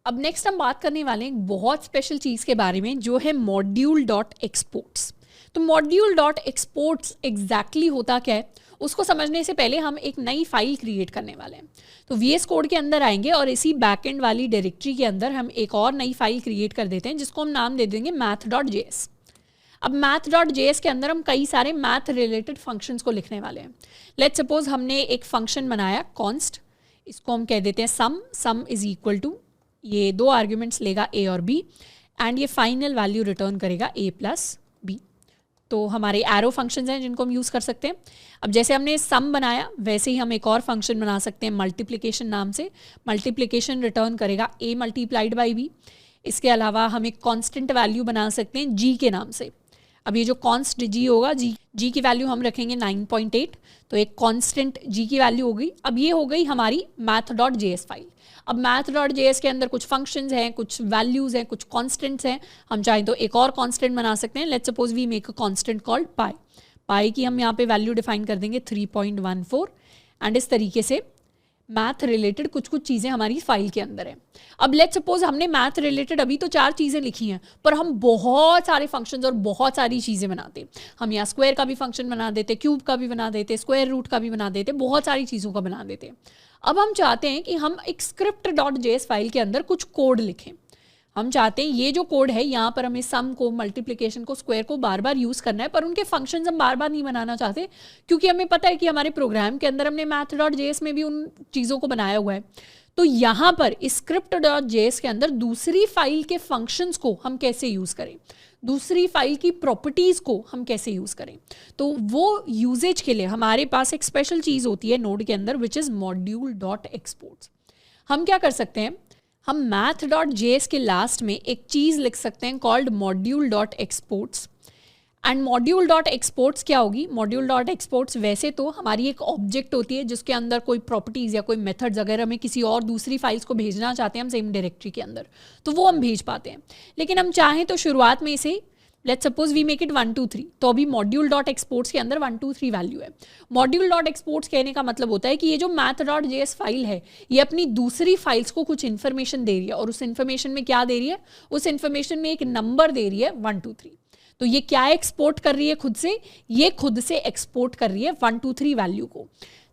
अब नेक्स्ट हम बात करने वाले हैं एक बहुत स्पेशल चीज़ के बारे में जो है मॉड्यूल डॉट एक्सपोर्ट्स। तो मॉड्यूल डॉट एक्सपोर्ट्स एग्जैक्टली होता क्या है उसको समझने से पहले हम एक नई फाइल क्रिएट करने वाले हैं। तो VS कोड के अंदर आएंगे और इसी बैकएंड वाली डायरेक्टरी के अंदर हम एक और नई फाइल क्रिएट कर देते हैं जिसको हम नाम दे देंगे math.js। अब math.js के अंदर हम कई सारे मैथ रिलेटेड फंक्शंस को लिखने वाले हैं। लेट्स सपोज हमने एक फंक्शन बनाया कॉन्स्ट, इसको हम कह देते हैं सम इज इक्वल टू, ये दो आर्ग्यूमेंट्स लेगा a और b एंड ये फाइनल वैल्यू रिटर्न करेगा a प्लस b। तो हमारे एरो फंक्शंस हैं जिनको हम यूज़ कर सकते हैं। अब जैसे हमने सम बनाया वैसे ही हम एक और फंक्शन बना सकते हैं मल्टीप्लिकेशन नाम से। मल्टीप्लिकेशन रिटर्न करेगा a मल्टीप्लाइड बाई b। इसके अलावा हम एक कांस्टेंट वैल्यू बना सकते हैं g के नाम से। अब ये जो कॉन्स्ट g होगा, g की वैल्यू हम रखेंगे 9.8, तो एक कांस्टेंट g की वैल्यू हो गई। अब ये हो गई हमारी math.js फाइल। अब math.js के अंदर कुछ फंक्शंस हैं, कुछ वैल्यूज़ हैं, कुछ कॉन्स्टेंट्स हैं। हम चाहें तो एक और कॉन्स्टेंट बना सकते हैं। Let's suppose we make a constant called pi की हम यहाँ पे वैल्यू डिफाइन कर देंगे 3.14 एंड इस तरीके से मैथ रिलेटेड कुछ कुछ चीज़ें हमारी फाइल के अंदर है। अब लेट्स सपोज हमने मैथ रिलेटेड अभी तो 4 चीज़ें लिखी हैं पर हम बहुत सारे फंक्शंस और बहुत सारी चीज़ें बनाते। हम यहाँ स्क्वायर का भी फंक्शन बना देते, क्यूब का भी बना देते, स्क्वायर रूट का भी बना देते, बहुत सारी चीज़ों का बना देते। अब हम चाहते हैं कि हम एक script.js फाइल के अंदर कुछ कोड लिखें। हम चाहते हैं ये जो कोड है यहाँ पर हमें सम को, मल्टीप्लिकेशन को, स्क्वायर को बार बार यूज़ करना है, पर उनके फंक्शंस हम बार बार नहीं बनाना चाहते क्योंकि हमें पता है कि हमारे प्रोग्राम के अंदर हमने math.js में भी उन चीज़ों को बनाया हुआ है। तो यहाँ पर इस script.js के अंदर दूसरी फाइल के फंक्शंस को हम कैसे यूज़ करें, दूसरी फाइल की प्रॉपर्टीज़ को हम कैसे यूज़ करें। तो वो यूजेज के लिए हमारे पास एक स्पेशल चीज़ होती है नोड के अंदर which is module dot exports. हम क्या कर सकते हैं, हम math.js के लास्ट में एक चीज़ लिख सकते हैं called module dot exports. And module dot exports क्या होगी, मॉड्यूल डॉट एक्सपोर्ट्स वैसे तो हमारी एक ऑब्जेक्ट होती है जिसके अंदर कोई प्रॉपर्टीज़ या कोई मेथड्स अगर हमें किसी और दूसरी फाइल्स को भेजना चाहते हैं हम सेम डायरेक्टरी के अंदर तो वो हम भेज पाते हैं। लेकिन हम चाहें तो शुरुआत में इसे let's suppose we make it 1 2 3, तो अभी मॉड्यूल डॉट एक्सपोर्ट्स के अंदर 1 2 3 वैल्यू है। मॉड्यूल डॉट एक्सपोर्ट्स कहने का मतलब होता है कि ये जो math.js फाइल है ये अपनी दूसरी फाइल्स को कुछ इन्फॉर्मेशन दे रही है और उस इन्फॉर्मेशन में क्या दे रही है, उस इन्फॉर्मेशन में एक नंबर दे रही है 1 2 3। तो ये क्या एक्सपोर्ट कर रही है खुद से, ये खुद से एक्सपोर्ट कर रही है 1 2 3 वैल्यू को।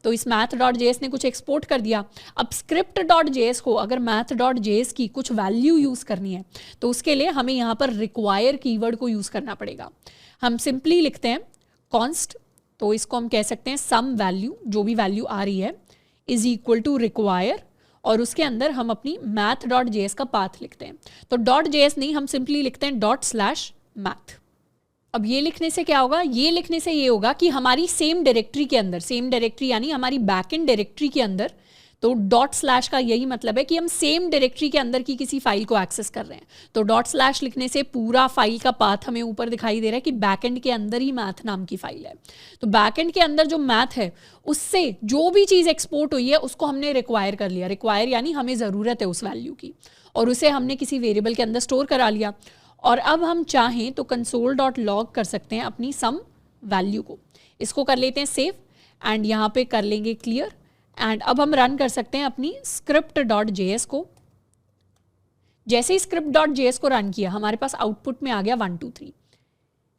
तो इस math.js ने कुछ एक्सपोर्ट कर दिया। अब script.js को अगर math.js की कुछ वैल्यू यूज़ करनी है तो उसके लिए हमें यहाँ पर रिक्वायर कीवर्ड को यूज़ करना पड़ेगा। हम सिंपली लिखते हैं कॉन्स्ट, तो इसको हम कह सकते हैं सम वैल्यू, जो भी वैल्यू आ रही है, इज इक्वल टू रिक्वायर, और उसके अंदर हम अपनी math.js का पाथ लिखते हैं। तो .js नहीं, हम सिंपली लिखते हैं ./math। अब ये लिखने से क्या होगा, ये लिखने से ये होगा कि हमारी सेम डायरेक्टरी के अंदर, सेम डायरेक्टरी यानी हमारी बैकएंड डायरेक्टरी के अंदर, तो डॉट/ का यही मतलब है कि हम सेम डायरेक्टरी के अंदर की किसी फाइल को एक्सेस कर रहे हैं। तो डॉट/ लिखने से पूरा फाइल का पाथ हमें ऊपर दिखाई दे रहा है कि बैकएंड के अंदर ही मैथ नाम की फाइल है। तो बैकएंड के अंदर जो मैथ है उससे जो भी चीज़ एक्सपोर्ट हुई है उसको हमने रिक्वायर कर लिया। रिक्वायर यानी हमें ज़रूरत है उस वैल्यू की, और उसे हमने किसी वेरिएबल के अंदर स्टोर करा लिया। और अब हम चाहें तो console.log कर सकते हैं अपनी सम वैल्यू को। इसको कर लेते हैं सेव एंड यहाँ पे कर लेंगे क्लियर एंड अब हम रन कर सकते हैं अपनी script.js को। जैसे ही script.js को रन किया हमारे पास आउटपुट में आ गया 1 2 3।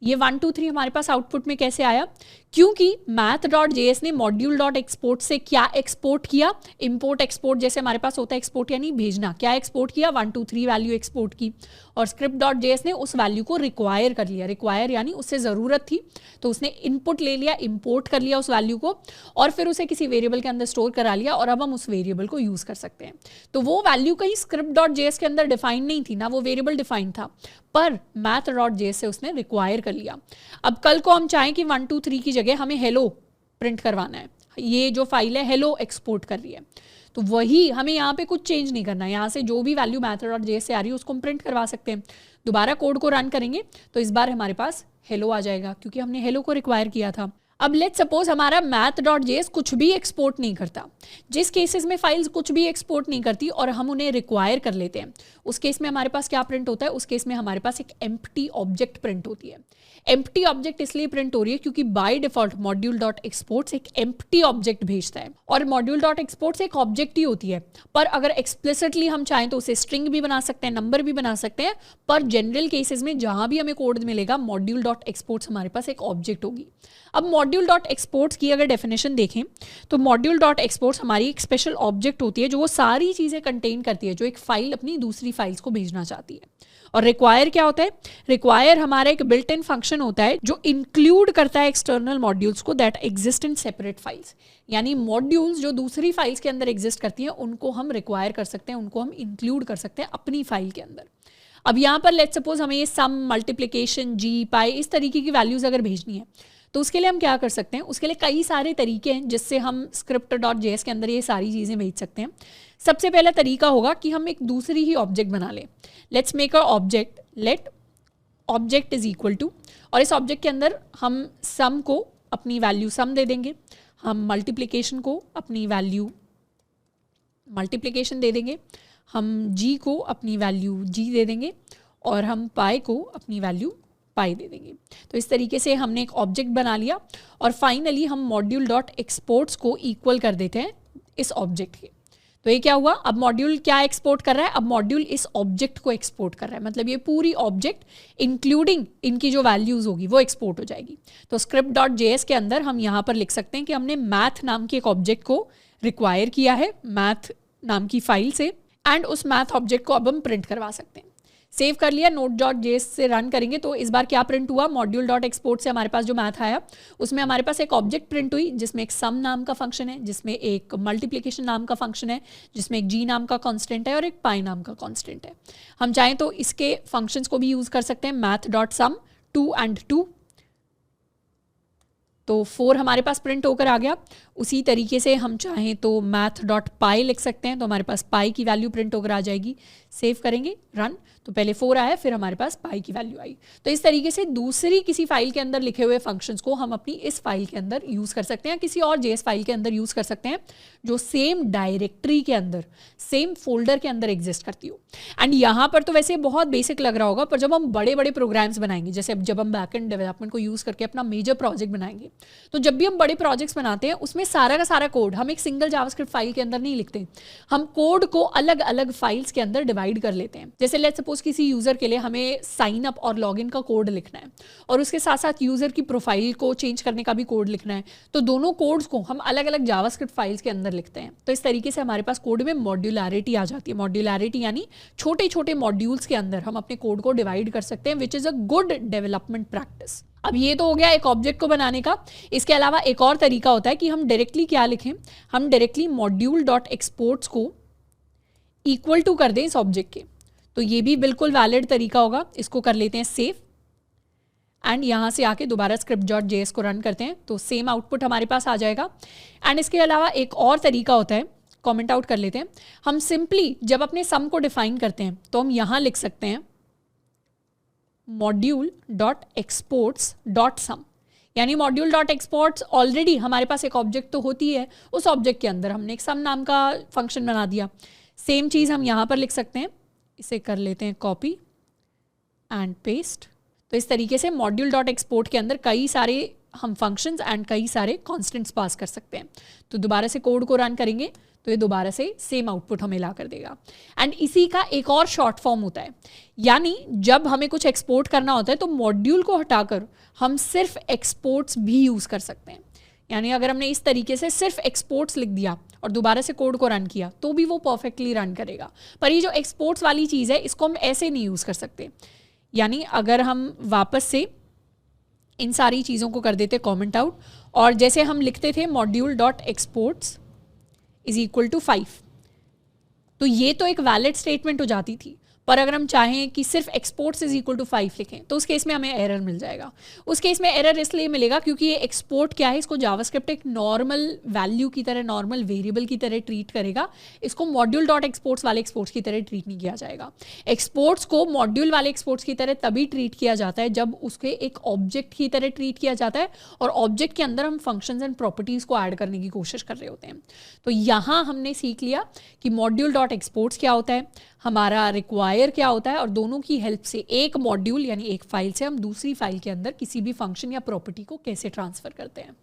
ये 1 2 3 हमारे पास आउटपुट में कैसे आया, क्योंकि math.js ने मॉड्यूल डॉट एक्सपोर्ट से क्या एक्सपोर्ट किया, इंपोर्ट एक्सपोर्ट जैसे हमारे पास होता है एक्सपोर्ट यानी भेजना, क्या एक्सपोर्ट किया 1 2 3 वैल्यू एक्सपोर्ट की, और script.js ने उस वैल्यू को रिक्वायर कर लिया। रिक्वायर यानी उससे ज़रूरत थी तो उसने इनपुट ले लिया, इंपोर्ट कर लिया उस वैल्यू को और फिर उसे किसी वेरिएबल के अंदर स्टोर करा लिया और अब हम उस वेरिएबल को यूज़ कर सकते हैं। तो वो वैल्यू कहीं script.js के अंदर डिफाइन नहीं थी, ना वो वेरिएबल डिफाइन था, पर math.js से उसने रिक्वायर कर लिया। अब कल को हम चाहें कि 1 2 3 की जगह हमें हेलो प्रिंट करवाना है, ये जो फाइल है हेलो एक्सपोर्ट कर रही है, तो वही हमें यहाँ पे कुछ चेंज नहीं करना है। यहाँ से जो भी वैल्यू math.js से आ रही है उसको हम प्रिंट करवा सकते हैं। दोबारा कोड को रन करेंगे तो इस बार हमारे पास हेलो आ जाएगा क्योंकि हमने हेलो को रिक्वायर किया था। अब लेट्स सपोज हमारा math.js कुछ भी एक्सपोर्ट नहीं करता, जिस केसेस में फाइल्स कुछ भी एक्सपोर्ट नहीं करती और हम उन्हें रिक्वायर कर लेते हैं, उस केस में हमारे पास क्या प्रिंट होता है? उस केस में हमारे पास एक एम्प्टी ऑब्जेक्ट प्रिंट होती है। एम्प्टी ऑब्जेक्ट इसलिए प्रिंट हो रही है क्योंकि बाय डिफॉल्ट module.exports एक एम्प्टी ऑब्जेक्ट भेजता है और module.exports एक ऑब्जेक्ट ही होती है, पर अगर एक्सप्लिसिटली हम चाहें तो उसे स्ट्रिंग भी बना सकते हैं, नंबर भी बना सकते हैं, पर जनरल केसेस में जहां भी हमें कोड मिलेगा module.exports हमारे पास एक ऑब्जेक्ट होगी। अब module.exports की अगर डेफिनेशन देखें तो module.exports हमारी एक स्पेशल ऑब्जेक्ट होती है जो वो सारी चीज़ें कंटेन करती है जो एक फाइल अपनी दूसरी फाइल्स को भेजना चाहती है। और रिक्वायर क्या होता है? रिक्वायर हमारा एक बिल्ट इन फंक्शन होता है जो इंक्लूड करता है एक्सटर्नल मॉड्यूल्स को that exist in separate files, यानी मॉड्यूल्स जो दूसरी फाइल्स के अंदर एग्जिस्ट करती हैं उनको हम रिक्वायर कर सकते हैं, उनको हम इंक्लूड कर सकते हैं अपनी फाइल के अंदर। अब यहाँ पर लेट्स सपोज हमें ये सम, मल्टीप्लिकेशन, जी, पाई इस तरीके की वैल्यूज अगर भेजनी है तो उसके लिए हम क्या कर सकते हैं? उसके लिए कई सारे तरीके हैं जिससे हम script.js के अंदर ये सारी चीज़ें भेज सकते हैं। सबसे पहला तरीका होगा कि हम एक दूसरी ही ऑब्जेक्ट बना लें। Let's make a object, let object is equal to, और इस ऑब्जेक्ट के अंदर हम सम को अपनी वैल्यू सम दे देंगे, हम मल्टीप्लिकेशन को अपनी वैल्यू मल्टीप्लिकेशन दे देंगे, हम जी को अपनी वैल्यू जी दे देंगे और हम पाई को अपनी वैल्यू पाई दे देंगे। तो इस तरीके से हमने एक ऑब्जेक्ट बना लिया और फाइनली हम module.exports को इक्वल कर देते हैं इस ऑब्जेक्ट के। तो ये क्या हुआ? अब मॉड्यूल क्या एक्सपोर्ट कर रहा है? अब मॉड्यूल इस ऑब्जेक्ट को एक्सपोर्ट कर रहा है, मतलब ये पूरी ऑब्जेक्ट इंक्लूडिंग इनकी जो वैल्यूज होगी वो एक्सपोर्ट हो जाएगी। तो script.js के अंदर हम यहाँ पर लिख सकते हैं कि हमने मैथ नाम के एक ऑब्जेक्ट को रिक्वायर किया है मैथ नाम की फाइल से, एंड उस मैथ ऑब्जेक्ट को अब हम प्रिंट करवा सकते हैं। सेव कर लिया, node.js से रन करेंगे तो इस बार क्या प्रिंट हुआ? module.export से हमारे पास जो मैथ आया उसमें हमारे पास एक ऑब्जेक्ट प्रिंट हुई जिसमें एक सम नाम का फंक्शन है, जिसमें एक मल्टीप्लिकेशन नाम का फंक्शन है, जिसमें एक जी नाम का कांस्टेंट है और एक पाई नाम का कांस्टेंट है। हम चाहें तो इसके फंक्शंस को भी यूज कर सकते हैं, math.sum 2 and 2, तो 4 हमारे पास प्रिंट होकर आ गया। उसी तरीके से हम चाहें तो math.py लिख सकते हैं, तो हमारे पास पाई की वैल्यू प्रिंट होकर आ जाएगी। सेव करेंगे, रन, तो पहले 4 आया, फिर हमारे पास पाई की वैल्यू आई। तो इस तरीके से दूसरी किसी फाइल के अंदर लिखे हुए फंक्शंस को हम अपनी इस फाइल के अंदर यूज़ कर सकते हैं, किसी और जेएस फाइल के अंदर यूज़ कर सकते हैं जो सेम डायरेक्टरी के अंदर, सेम फोल्डर के अंदर एग्जिस्ट करती हो। एंड यहाँ पर तो वैसे बहुत बेसिक लग रहा होगा, पर जब हम बड़े बड़े प्रोग्राम्स बनाएंगे, जैसे जब हम बैकएंड डेवलपमेंट को यूज़ करके अपना मेजर प्रोजेक्ट बनाएंगे, तो जब भी हम बड़े प्रोजेक्ट्स बनाते हैं उसमें सारा का सारा कोड हम एक सिंगल जावास्क्रिप्ट फाइल के अंदर नहीं लिखते, हम कोड को अलग अलग फाइल्स के अंदर डिवाइड कर लेते हैं। जैसे लेट्स सपोज किसी यूजर के लिए हमें साइन अप और लॉगिन का कोड लिखना है और उसके साथ साथ यूजर की प्रोफाइल को चेंज करने का भी कोड लिखना है, तो दोनों कोड्स को हम अलग अलग जावास्क्रिप्ट फाइल्स के अंदर लिखते हैं। तो इस तरीके से हमारे पास कोड में मॉड्यूलैरिटी आ जाती है। मॉड्यूलैरिटी यानी छोटे छोटे मॉड्यूल्स के अंदर हम अपने कोड को डिवाइड कर सकते हैं, which is a good development practice. अब ये तो हो गया एक ऑब्जेक्ट को बनाने का। इसके अलावा एक और तरीका होता है कि हम डायरेक्टली क्या लिखें, हम डायरेक्टली module.exports को इक्वल टू कर दें इस ऑब्जेक्ट के, तो ये भी बिल्कुल वैलिड तरीका होगा। इसको कर लेते हैं सेव एंड यहाँ से आके दोबारा script.js को रन करते हैं, तो सेम आउटपुट हमारे पास आ जाएगा। एंड इसके अलावा एक और तरीका होता है, कमेंट आउट कर लेते हैं, हम सिंपली जब अपने सम को डिफाइन करते हैं तो हम यहाँ लिख सकते हैं module.exports.sum, यानी module.exports ऑलरेडी हमारे पास एक ऑब्जेक्ट तो होती है, उस ऑब्जेक्ट के अंदर हमने एक सम नाम का फंक्शन बना दिया। सेम चीज़ हम यहाँ पर लिख सकते हैं, इसे कर लेते हैं कॉपी एंड पेस्ट। तो इस तरीके से module.export के अंदर कई सारे हम फंक्शंस एंड कई सारे कॉन्स्टेंट्स पास कर सकते हैं। तो दोबारा से कोड को रन करेंगे तो ये दोबारा से सेम आउटपुट हमें ला कर देगा। एंड इसी का एक और शॉर्ट फॉर्म होता है, यानी जब हमें कुछ एक्सपोर्ट करना होता है तो मॉड्यूल को हटाकर हम सिर्फ एक्सपोर्ट्स भी यूज़ कर सकते हैं। यानी अगर हमने इस तरीके से सिर्फ एक्सपोर्ट्स लिख दिया और दोबारा से कोड को रन किया तो भी वो परफेक्टली रन करेगा। पर ये जो एक्सपोर्ट्स वाली चीज़ है इसको हम ऐसे नहीं यूज़ कर सकते। यानी अगर हम वापस से इन सारी चीज़ों को कर देते कमेंट आउट, और जैसे हम लिखते थे module.exports इज इक्वल टू 5, तो ये तो एक वैलिड स्टेटमेंट हो जाती थी, पर अगर हम चाहें कि सिर्फ एक्सपोर्ट्स इज इक्वल टू 5 लिखें तो उस केस में हमें एरर मिल जाएगा। उस केस में एरर इसलिए मिलेगा क्योंकि ये एक्सपोर्ट क्या है, इसको जावास्क्रिप्ट एक नॉर्मल वैल्यू की तरह, नॉर्मल वेरिएबल की तरह ट्रीट करेगा। इसको मॉड्यूल डॉट एक्सपोर्ट्स वाले एक्सपोर्ट्स की तरह ट्रीट नहीं किया जाएगा। एक्सपोर्ट्स को मॉड्यूल वाले एक्सपोर्ट्स की तरह तभी ट्रीट किया जाता है जब उसके एक ऑब्जेक्ट की तरह ट्रीट किया जाता है और ऑब्जेक्ट के अंदर हम फंक्शंस एंड प्रॉपर्टीज को ऐड करने की कोशिश कर रहे होते हैं। तो यहाँ हमने सीख लिया कि मॉड्यूल डॉट एक्सपोर्ट्स क्या होता है, हमारा रिक्वायर क्या होता है, और दोनों की हेल्प से एक मॉड्यूल यानी एक फाइल से हम दूसरी फाइल के अंदर किसी भी फंक्शन या प्रॉपर्टी को कैसे ट्रांसफर करते हैं।